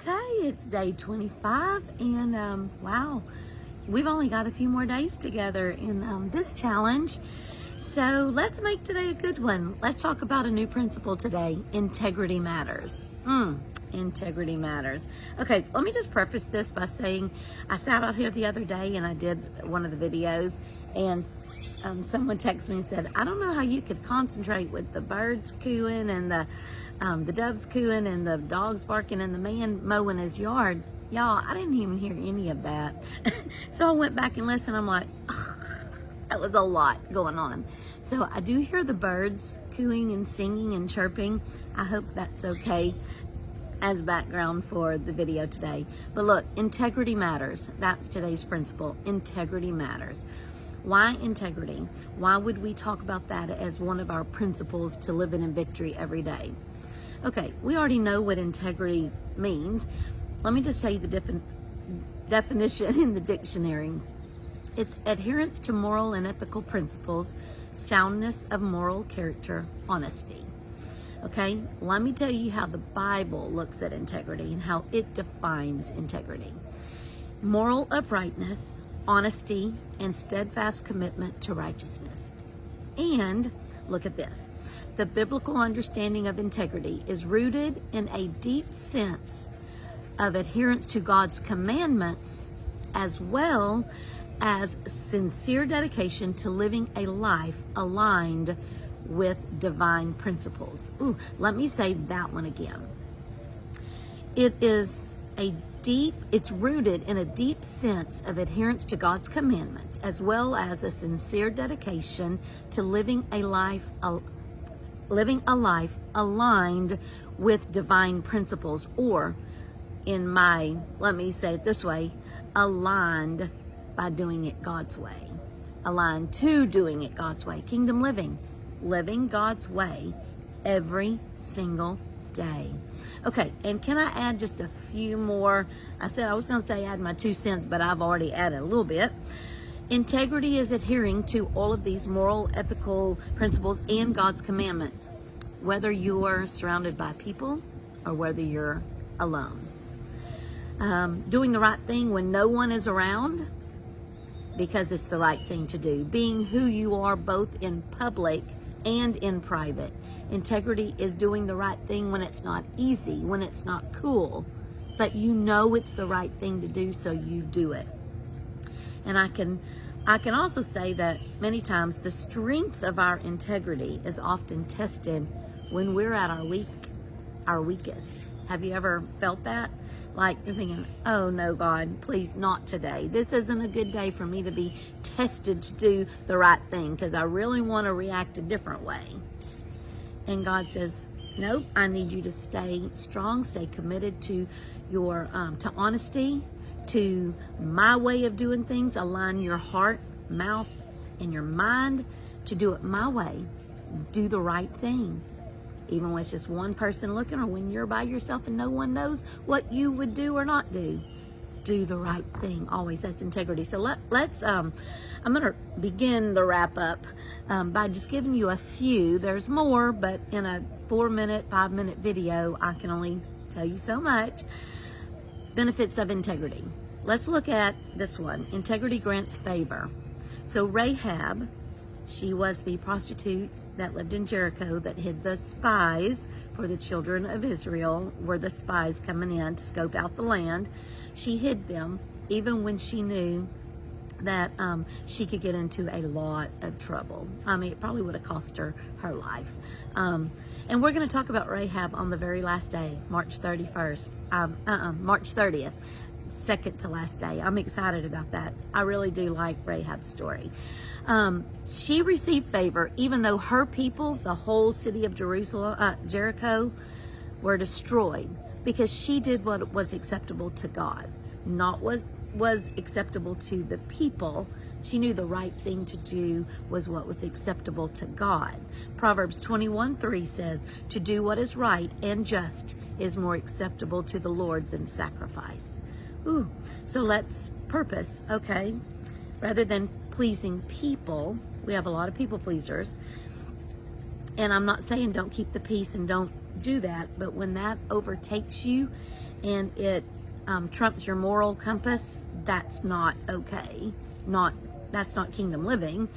Okay, it's day 25, and wow, we've only got a few more days together in this challenge. So let's make today a good one. Let's talk about a new principle today. Integrity matters. Integrity matters. Okay, let me just preface this by saying I sat out here the other day and I did one of the videos, and someone texted me and said, I don't know how you could concentrate with the birds cooing and the doves cooing and the dogs barking and the man mowing his yard. Y'all, I didn't even hear any of that. So I went back and listened. I'm like, that was a lot going on. So I do hear the birds cooing and singing and chirping. I hope that's okay as background for the video today. But look, integrity matters. That's today's principle. Integrity matters. Why integrity? Why would we talk about that as one of our principles to live in victory every day? Okay, we already know what integrity means. Let me just tell you the definition in the dictionary. It's adherence to moral and ethical principles, soundness of moral character, honesty. Okay, let me tell you how the Bible looks at integrity and how it defines integrity. Moral uprightness, honesty, and steadfast commitment to righteousness. And look at this. The biblical understanding of integrity is rooted in a deep sense of adherence to God's commandments, as well as sincere dedication to living a life aligned with divine principles. Ooh, let me say that one again. It's rooted in a deep sense of adherence to God's commandments, as well as a sincere dedication to living a life aligned with divine principles, or let me say it this way, aligned by doing it God's way. Aligned to doing it God's way. Kingdom living God's way every single day. Okay, and can I add just a few more? I said I was going to say add my 2 cents, but I've already added a little bit. Integrity is adhering to all of these moral, ethical principles and God's commandments, whether you are surrounded by people or whether you're alone. Doing the right thing when no one is around, because it's the right thing to do. Being who you are both in public and in private. Integrity is doing the right thing when it's not easy, when it's not cool, but you know it's the right thing to do, so you do it. And I can also say that many times the strength of our integrity is often tested when we're at our weakest. Have you ever felt that? Like you're thinking, oh no, God, please not today. This isn't a good day for me to be tested to do the right thing because I really want to react a different way. And God says, nope, I need you to stay strong, stay committed to your to honesty, to my way of doing things. Align your heart, mouth, and your mind to do it my way. Do the right thing. Even when it's just one person looking, or when you're by yourself and no one knows what you would do or not do. Do the right thing. Always. That's integrity. So let's I'm going to begin the wrap up by just giving you a few. There's more, but in a 4-minute, 5-minute video, I can only tell you so much. Benefits of integrity. Let's look at this one. Integrity grants favor. So Rahab, she was the prostitute that lived in Jericho that hid the spies for the children of Israel. Were the spies coming in to scope out the land? She hid them even when she knew that she could get into a lot of trouble. I mean, it probably would have cost her life. And we're going to talk about Rahab on the very last day, March 30th, second to last day. I'm excited about that. I really do like Rahab's story. She received favor even though her people, the whole city of Jericho, were destroyed, because she did what was acceptable to God, not what was acceptable to the people. She knew the right thing to do was what was acceptable to God. Proverbs 21:3 says, to do what is right and just is more acceptable to the Lord than sacrifice. Ooh, so let's purpose, okay? Rather than pleasing people, we have a lot of people pleasers. And I'm not saying don't keep the peace and don't do that, but when that overtakes you and it trumps your moral compass, that's not okay. That's not kingdom living.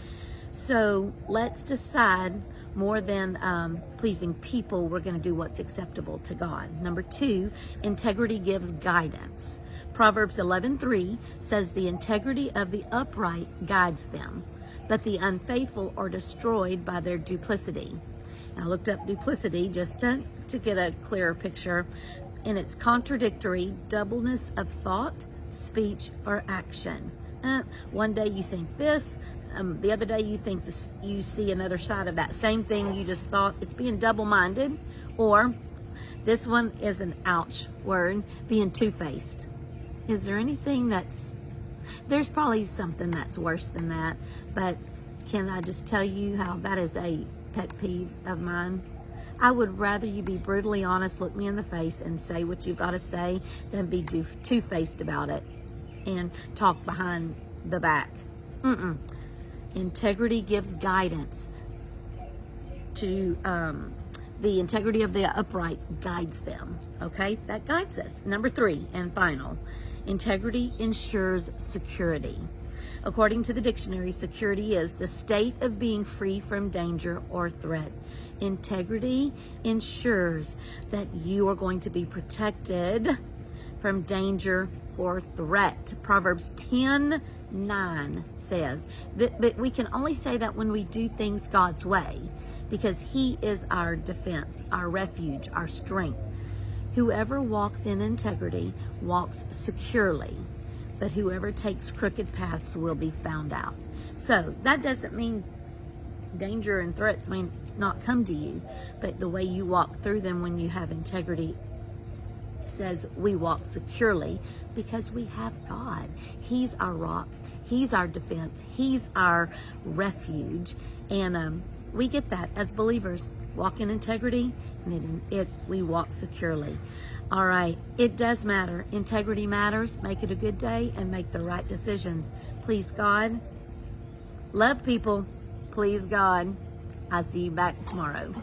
So let's decide, more than pleasing people, we're going to do what's acceptable to God. Number 2, integrity gives guidance. Proverbs 11:3 says, the integrity of the upright guides them, but the unfaithful are destroyed by their duplicity. And I looked up duplicity just to get a clearer picture, and it's contradictory doubleness of thought, speech, or action. One day you think this, the other day you think this, you see another side of that same thing you just thought. It's being double-minded. Or this one is an ouch word, being two-faced. Is there anything there's probably something that's worse than that, but can I just tell you how that is a pet peeve of mine? I would rather you be brutally honest, look me in the face, and say what you've got to say than be two-faced about it and talk behind the back. Integrity gives guidance to the integrity of the upright guides them. Okay, that guides us. Number 3 and final, integrity ensures security. According to the dictionary, security is the state of being free from danger or threat. Integrity ensures that you are going to be protected from danger or threat. Proverbs 10:9 says that, but we can only say that when we do things God's way, because He is our defense, our refuge, our strength. Whoever walks in integrity walks securely, but whoever takes crooked paths will be found out. So that doesn't mean danger and threats may not come to you, but the way you walk through them when you have integrity says we walk securely because we have God. He's our rock. He's our defense. He's our refuge. And we get that as believers. Walk in integrity, and we walk securely. All right. It does matter. Integrity matters. Make it a good day and make the right decisions. Please God. Love people. Please God. I'll see you back tomorrow.